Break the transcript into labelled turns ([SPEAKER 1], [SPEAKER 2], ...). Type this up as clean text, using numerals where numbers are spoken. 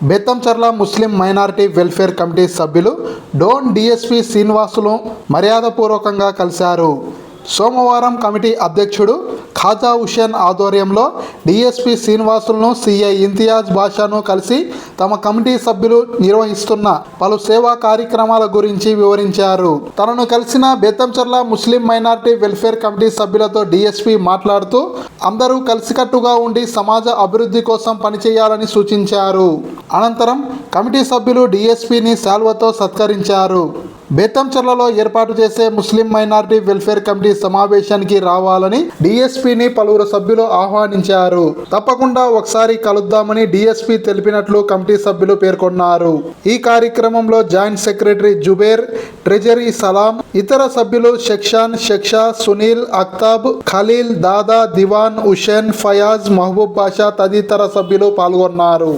[SPEAKER 1] బేతంచెర్ల ముస్లిం minority welfare committee సభ్యులు Dhone DSP Srinivasulu మర్యాదపూర్వకంగా కలిశారు. సోమవారం కమిటీ అధ్యక్షుడు ఖాజా హుసేన్ ఆధ్వర్యంలో డీఎస్పీ శ్రీనివాసులను సిఐ ఇంతియాజ్ బాషాను కలిసి తమ కమిటీ సభ్యులు నిర్వహిస్తున్న పలు సేవా కార్యక్రమాల గురించి వివరించారు. తనను కలిసిన బేతంచెర్ల ముస్లిం మైనారిటీ వెల్ఫేర్ కమిటీ సభ్యులతో డీఎస్పీ మాట్లాడుతూ అందరూ కలిసికట్టుగా ఉండి సమాజ అభివృద్ధి కోసం పనిచేయాలని సూచించారు. అనంతరం కమిటీ సభ్యులు డీఎస్పీని శాల్వతో సత్కరించారు. బేతంచెర్లలో ఏర్పాటు చేసే ముస్లిం మైనారిటీ వెల్ఫేర్ కమిటీ సమావేశానికి రావాలని డీఎస్పీని పలువురు సభ్యులు ఆహ్వానించారు. తప్పకుండా ఒకసారి కలుద్దామని డీఎస్పీ తెలిపినట్లు కమిటీ సభ్యులు పేర్కొన్నారు. ఈ కార్యక్రమంలో జాయింట్ సెక్రటరీ జుబేర్, ట్రెజరీ సలాం, ఇతర సభ్యులు షెక్షాన్, షెక్షా, సునీల్, అక్తాబ్, ఖలీల్, దాదా, దివాన్, హుసేన్, ఫయాజ్, మహబూబ్ బాషా తదితర సభ్యులు పాల్గొన్నారు.